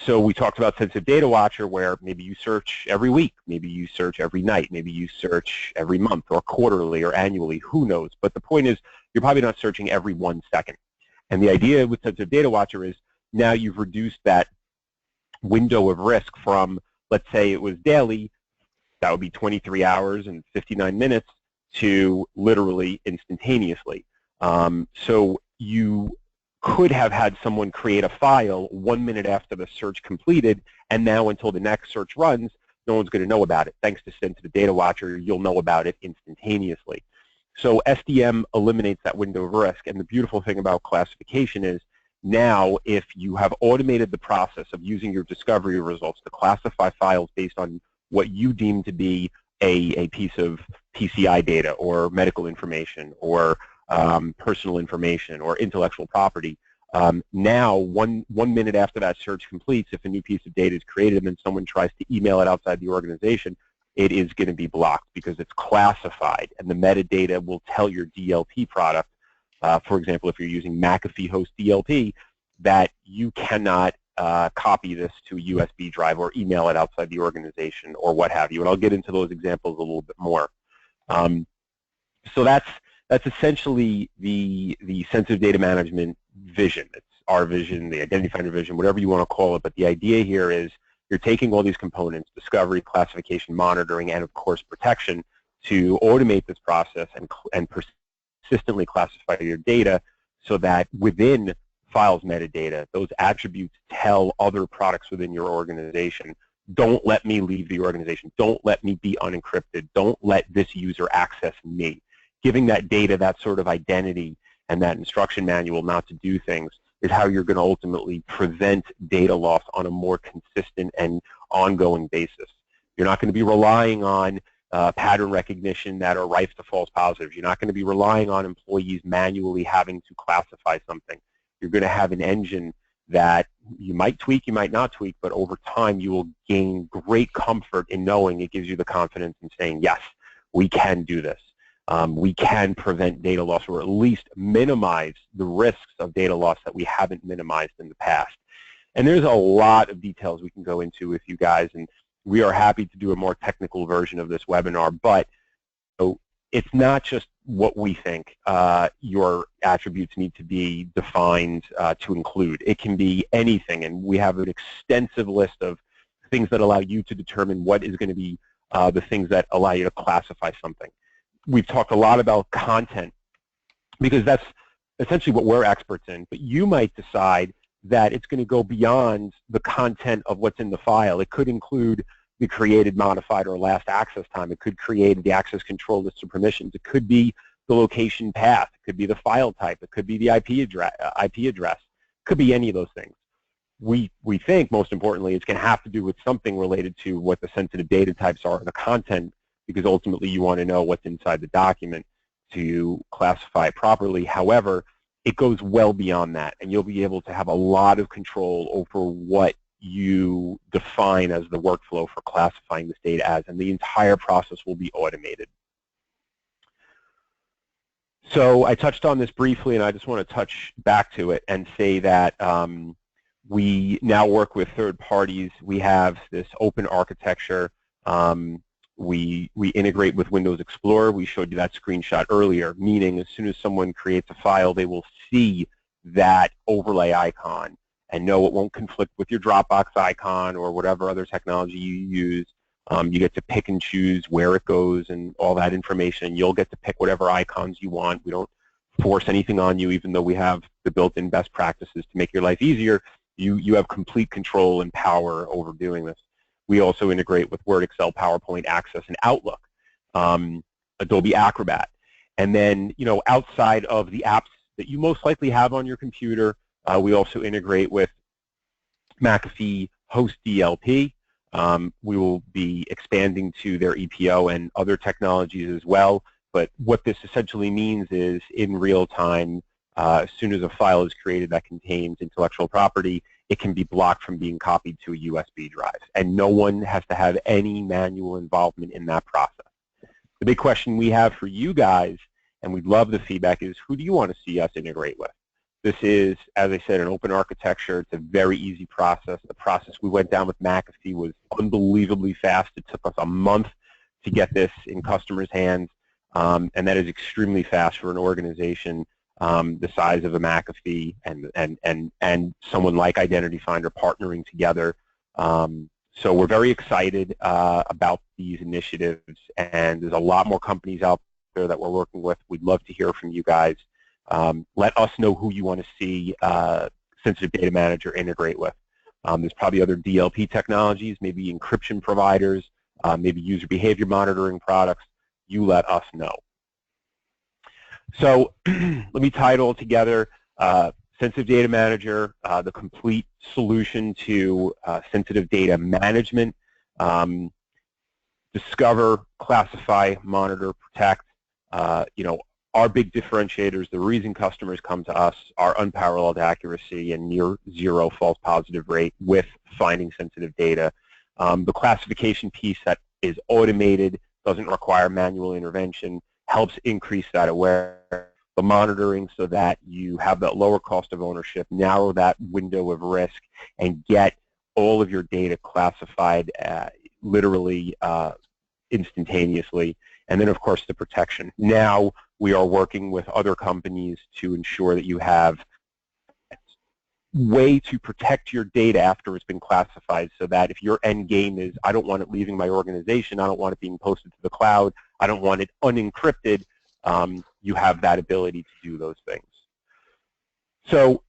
[SPEAKER 2] So we talked about Sensitive Data Watcher, where maybe you search every week, maybe you search every night, maybe you search every month or quarterly or annually, who knows. But the point is, you're probably not searching every 1 second. And the idea with Sensitive Data Watcher is now you've reduced that window of risk from, let's say it was daily, that would be 23 hours and 59 minutes, to literally instantaneously. So you could have had someone create a file 1 minute after the search completed, and now until the next search runs, no one's going to know about it. Thanks to Sensitive Data Watcher, you'll know about it instantaneously. So SDM eliminates that window of risk, and the beautiful thing about classification is now if you have automated the process of using your discovery results to classify files based on what you deem to be a piece of PCI data or medical information or personal information or intellectual property, now one minute after that search completes, if a new piece of data is created and then someone tries to email it outside the organization, it is going to be blocked because it's classified, and the metadata will tell your DLP product, for example, if you're using McAfee host DLP, that you cannot copy this to a USB drive or email it outside the organization or what have you. And I'll get into those examples a little bit more. So that's essentially the sensitive data management vision. It's our vision, the identity finder vision, whatever you want to call it. But the idea here is you're taking all these components, discovery, classification, monitoring, and of course protection, to automate this process and persistently classify your data so that within files metadata, those attributes tell other products within your organization, don't let me leave the organization, don't let me be unencrypted, don't let this user access me. Giving that data that sort of identity and that instruction manual not to do things is how you're going to ultimately prevent data loss on a more consistent and ongoing basis. You're not going to be relying on pattern recognition that are rife to false positives. You're not going to be relying on employees manually having to classify something. You're going to have an engine that you might tweak, you might not tweak, but over time you will gain great comfort in knowing it gives you the confidence in saying, yes, we can do this. We can prevent data loss, or at least minimize the risks of data loss that we haven't minimized in the past. And there's a lot of details we can go into with you guys, and we are happy to do a more technical version of this webinar, but it's not just what we think your attributes need to be defined to include. It can be anything, and we have an extensive list of things that allow you to determine what is going to be the things that allow you to classify something. We've talked a lot about content because that's essentially what we're experts in, but you might decide that it's going to go beyond the content of what's in the file. It could include the created, modified, or last access time. It could create the access control list of permissions. It could be the location path. It could be the file type. It could be the IP address. It could be any of those things. We think, most importantly, it's going to have to do with something related to what the sensitive data types are, the content, because ultimately you want to know what's inside the document to classify it properly. However, it goes well beyond that, and you'll be able to have a lot of control over what you define as the workflow for classifying this data as, and the entire process will be automated. So I touched on this briefly, and I just want to touch back to it and say that we now work with third parties. We have this open architecture. We integrate with Windows Explorer. We showed you that screenshot earlier, meaning as soon as someone creates a file, they will see that overlay icon and know it won't conflict with your Dropbox icon or whatever other technology you use. You get to pick and choose where it goes and all that information. You'll get to pick whatever icons you want. We don't force anything on you, even though we have the built-in best practices to make your life easier. You have complete control and power over doing this. We also integrate with Word, Excel, PowerPoint, Access, and Outlook, Adobe Acrobat. And then, outside of the apps that you most likely have on your computer, we also integrate with McAfee host DLP. We will be expanding to their EPO and other technologies as well. But what this essentially means is, in real time, as soon as a file is created that contains intellectual property, it can be blocked from being copied to a USB drive. And no one has to have any manual involvement in that process. The big question we have for you guys, and we'd love the feedback, is who do you want to see us integrate with? This is, as I said, an open architecture. It's a very easy process. The process we went down with McAfee was unbelievably fast. It took us a month to get this in customers' hands, and that is extremely fast for an organization the size of a McAfee and someone like Identity Finder partnering together. So we're very excited about these initiatives, and there's a lot more companies out there that we're working with. We'd love to hear from you guys. Let us know who you want to see Sensitive Data Manager integrate with. There's probably other DLP technologies, maybe encryption providers, maybe user behavior monitoring products. You let us know. So let me tie it all together. Sensitive Data Manager, the complete solution to sensitive data management. Discover, classify, monitor, protect. Our big differentiators, the reason customers come to us, are unparalleled accuracy and near zero false positive rate with finding sensitive data. The classification piece that is automated, doesn't require manual intervention, helps increase that awareness. The monitoring so that you have that lower cost of ownership, narrow that window of risk, and get all of your data classified literally instantaneously. And then, of course, the protection. Now we are working with other companies to ensure that you have a way to protect your data after it's been classified, so that if your end game is, I don't want it leaving my organization, I don't want it being posted to the cloud, I don't want it unencrypted, you have that ability to do those things. So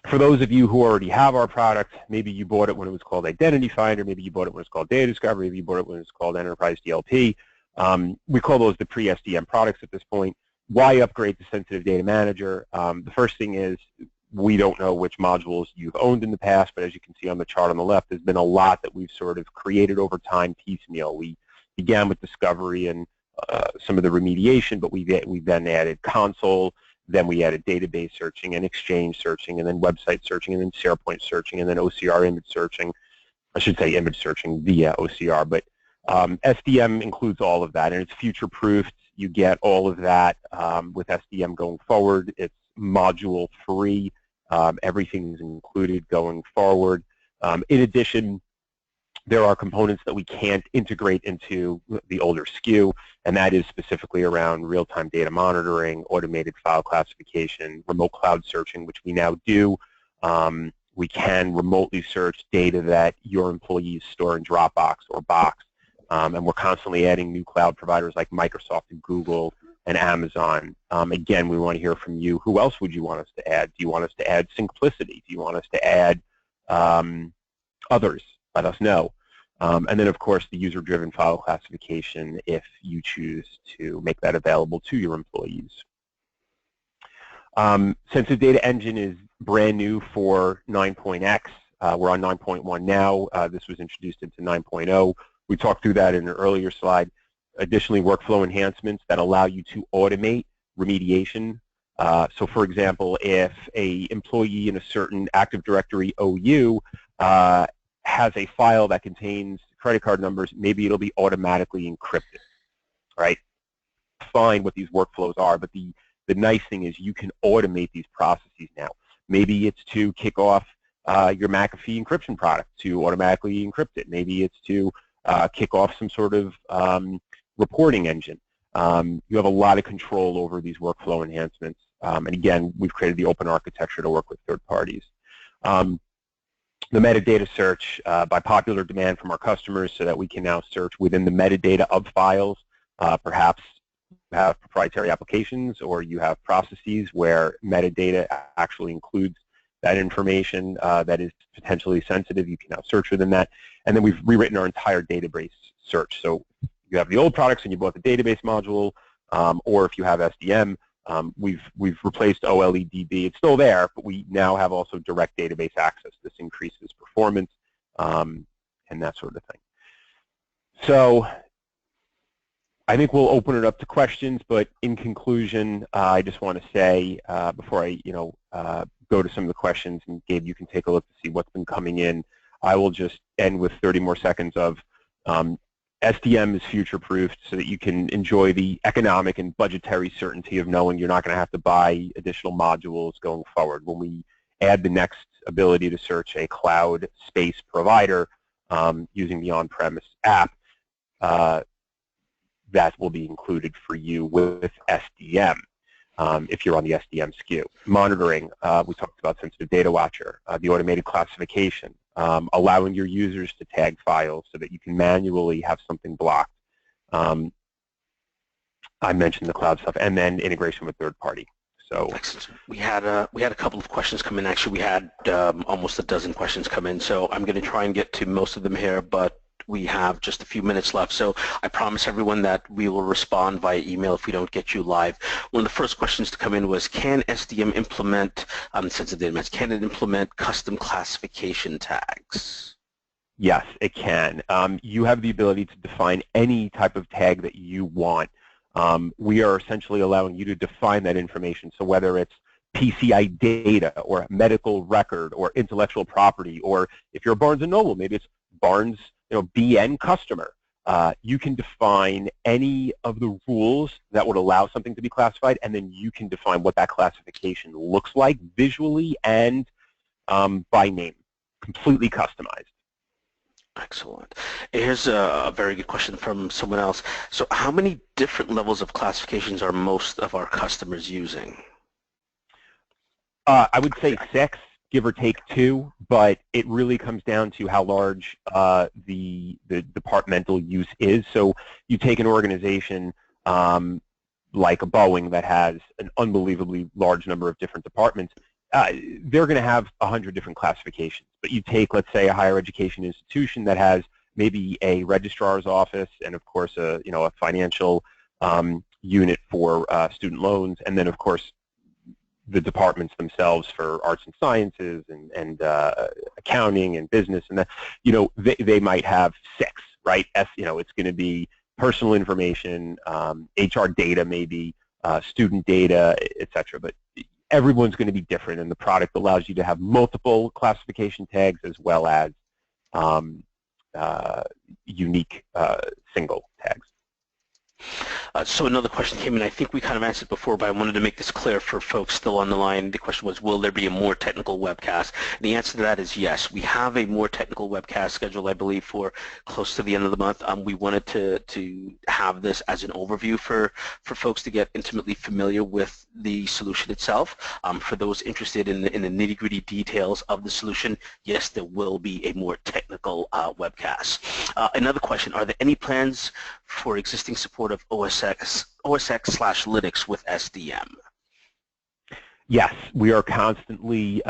[SPEAKER 2] for those of you who already have our product, maybe you bought it when it was called Identity Finder, maybe you bought it when it was called Data Discovery, maybe you bought it when it was called Enterprise DLP. We call those the pre-SDM products at this point. Why upgrade to Sensitive Data Manager? The first thing is, we don't know which modules you've owned in the past, but as you can see on the chart on the left, there's been a lot that we've sort of created over time piecemeal. We began with Discovery and some of the remediation, but we then added console, then we added database searching and exchange searching, and then website searching, and then SharePoint searching, and then OCR image searching. I should say image searching via OCR, but SDM includes all of that, and it's future-proofed. You get all of that with SDM going forward. It's module-free. Everything's included going forward. In addition, there are components that we can't integrate into the older SKU, and that is specifically around real-time data monitoring, automated file classification, remote cloud searching, which we now do. We can remotely search data that your employees store in Dropbox or Box, and we're constantly adding new cloud providers like Microsoft and Google and Amazon. Again, we want to hear from you. Who else would you want us to add? Do you want us to add Simplicity? Do you want us to add others? Let us know. And then, of course, the user-driven file classification if you choose to make that available to your employees. Sensitive Data Engine is brand new for 9.x. We're on 9.1 now. This was introduced into 9.0. We talked through that in an earlier slide. Additionally, workflow enhancements that allow you to automate remediation. So, for example, if an employee in a certain Active Directory OU has a file that contains credit card numbers, maybe it'll be automatically encrypted, right? Define what these workflows are, but the nice thing is you can automate these processes now. Maybe it's to kick off your McAfee encryption product to automatically encrypt it. Maybe it's to kick off some sort of reporting engine. You have a lot of control over these workflow enhancements. And again, we've created the open architecture to work with third parties. The metadata search by popular demand from our customers, so that we can now search within the metadata of files. Perhaps you have proprietary applications, or you have processes where metadata actually includes that information that is potentially sensitive. You can now search within that. And then we've rewritten our entire database search. So you have the old products and you bought the database module, or if you have SDM, we've replaced OLEDB. It's still there, but we now have also direct database access. This increases performance and that sort of thing. So I think we'll open it up to questions, but in conclusion, I just want to say before I go to some of the questions, and Gabe, you can take a look to see what's been coming in, I will just end with 30 more seconds of SDM is future-proofed so that you can enjoy the economic and budgetary certainty of knowing you're not going to have to buy additional modules going forward. When we add the next ability to search a cloud space provider using the on-premise app, that will be included for you with SDM if you're on the SDM SKU. Monitoring, we talked about Sensitive Data Watcher, the automated classification, allowing your users to tag files so that you can manually have something blocked. I mentioned the cloud stuff, and then integration with third party. So
[SPEAKER 1] we had a couple of questions come in. Actually, we had almost a dozen questions come in. So I'm going to try and get to most of them here, but we have just a few minutes left. So I promise everyone that we will respond via email if we don't get you live. One of the first questions to come in was, can SDM implement, sensitive data management, can it implement custom classification tags?
[SPEAKER 2] Yes, it can. You have the ability to define any type of tag that you want. We are essentially allowing you to define that information. So whether it's PCI data or medical record or intellectual property, or if you're a Barnes & Noble, maybe it's Barnes, BN customer. You can define any of the rules that would allow something to be classified, and then you can define what that classification looks like visually and by name, completely customized.
[SPEAKER 1] Excellent. Here's a very good question from someone else. So how many different levels of classifications are most of our customers using?
[SPEAKER 2] I would say 6, give or take 2, but it really comes down to how large the departmental use is. So you take an organization like a Boeing that has an unbelievably large number of different departments. They're going to have 100 different classifications. But you take, let's say, a higher education institution that has maybe a registrar's office and, of course, a financial unit for student loans, and then, of course, the departments themselves for arts and sciences and accounting and business, and that, they might have 6, right? It's going to be personal information, HR data, maybe student data, etc. But everyone's going to be different, and the product allows you to have multiple classification tags as well as unique single tags.
[SPEAKER 1] So another question came in. I think we kind of answered before, but I wanted to make this clear for folks still on the line. The question was, will there be a more technical webcast? And the answer to that is yes. We have a more technical webcast scheduled, I believe, for close to the end of the month. We wanted to have this as an overview for folks to get intimately familiar with the solution itself. For those interested in the nitty-gritty details of the solution, yes, there will be a more technical webcast. Another question, are there any plans for existing support of OS X/Linux with SDM?
[SPEAKER 2] Yes, we are constantly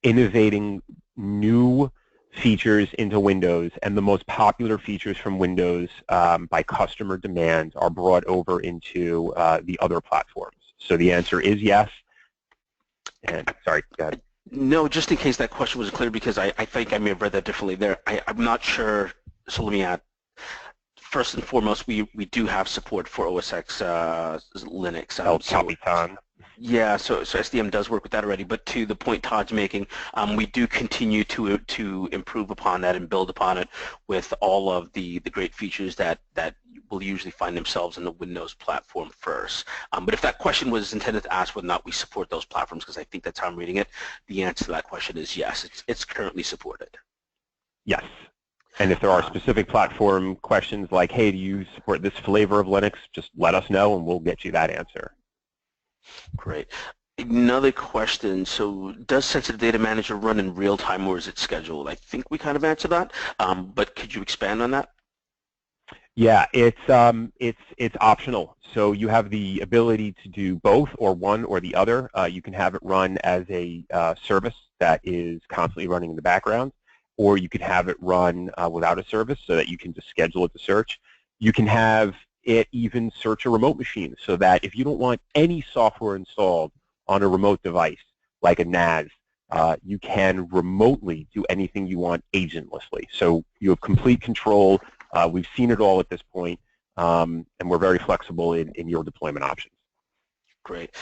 [SPEAKER 2] innovating new features into Windows, and the most popular features from Windows by customer demand are brought over into the other platforms. So the answer is yes. And sorry, go ahead.
[SPEAKER 1] No, just in case that question wasn't clear, because I think I may have read that differently there. I'm not sure, so let me add. First and foremost, we do have support for OS X Linux. Yeah, so SDM does work with that already. But to the point Todd's making, we do continue to improve upon that and build upon it with all of the great features that will usually find themselves in the Windows platform first. But if that question was intended to ask whether or not we support those platforms, because I think that's how I'm reading it, the answer to that question is yes. It's currently supported.
[SPEAKER 2] Yes. And if there are specific platform questions like, hey, do you support this flavor of Linux, just let us know and we'll get you that answer.
[SPEAKER 1] Great. Another question, so does Sensitive Data Manager run in real time or is it scheduled? I think we kind of answered that, but could you expand on that?
[SPEAKER 2] Yeah, it's optional. So you have the ability to do both or one or the other. You can have it run as a service that is constantly running in the background, or you can have it run without a service so that you can just schedule it to search. You can have it even search a remote machine so that if you don't want any software installed on a remote device like a NAS, you can remotely do anything you want agentlessly. So you have complete control. We've seen it all at this point, and we're very flexible in your deployment options.
[SPEAKER 1] Great.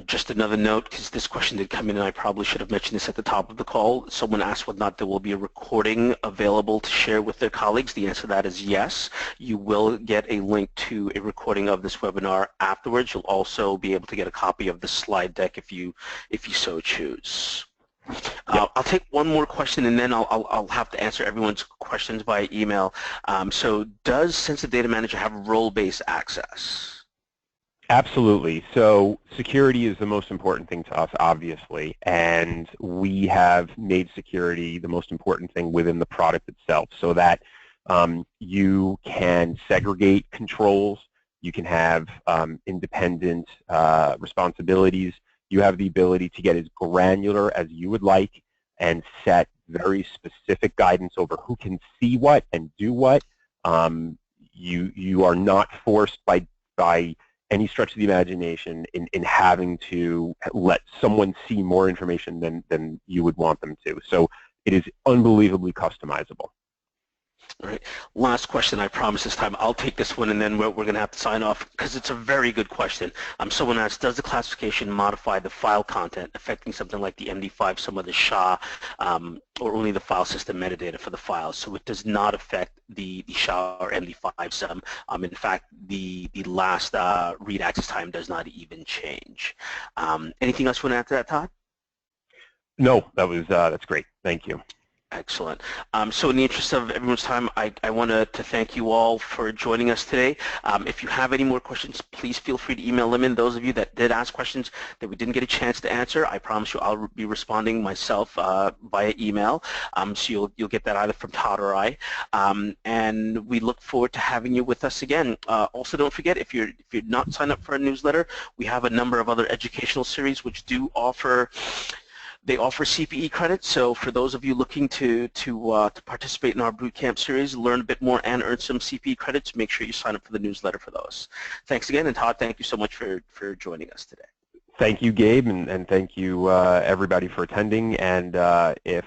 [SPEAKER 1] Just another note, because this question did come in, and I probably should have mentioned this at the top of the call. Someone asked whether or not there will be a recording available to share with their colleagues. The answer to that is yes. You will get a link to a recording of this webinar afterwards. You'll also be able to get a copy of the slide deck if you so choose. I'll take one more question, and then I'll have to answer everyone's questions via email. So does Sensitive Data Manager have role-based access?
[SPEAKER 2] Absolutely. So security is the most important thing to us, obviously, and we have made security the most important thing within the product itself, so that you can segregate controls, you can have independent responsibilities, you have the ability to get as granular as you would like and set very specific guidance over who can see what and do what. You are not forced by any stretch of the imagination in having to let someone see more information than you would want them to. So it is unbelievably customizable.
[SPEAKER 1] All right. Last question, I promise this time. I'll take this one, and then we're going to have to sign off because it's a very good question. Someone asked, does the classification modify the file content, affecting something like the MD5, some of the SHA, or only the file system metadata for the files? So it does not affect the SHA or MD5 sum. In fact, the last read access time does not even change. Anything else you want to add to that, Todd?
[SPEAKER 2] No, that's great. Thank you.
[SPEAKER 1] Excellent. So in the interest of everyone's time, I want to thank you all for joining us today. If you have any more questions, please feel free to email them in. Those of you that did ask questions that we didn't get a chance to answer, I promise you I'll be responding myself via email. So you'll get that either from Todd or I. And we look forward to having you with us again. Also, don't forget, if you're not signed up for our newsletter, we have a number of other educational series which do offer CPE credits, so for those of you looking to participate in our bootcamp series, learn a bit more and earn some CPE credits, make sure you sign up for the newsletter for those. Thanks again, and Todd, thank you so much for joining us today.
[SPEAKER 2] Thank you, Gabe, and thank you everybody for attending. And if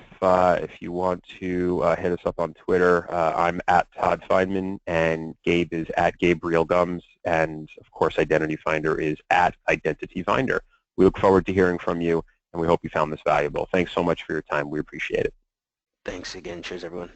[SPEAKER 2] you want to hit us up on Twitter, I'm at Todd Feynman, and Gabe is at Gabriel Gums, and of course Identity Finder is at Identity Finder. We look forward to hearing from you, and we hope you found this valuable. Thanks so much for your time. We appreciate it.
[SPEAKER 1] Thanks again. Cheers, everyone.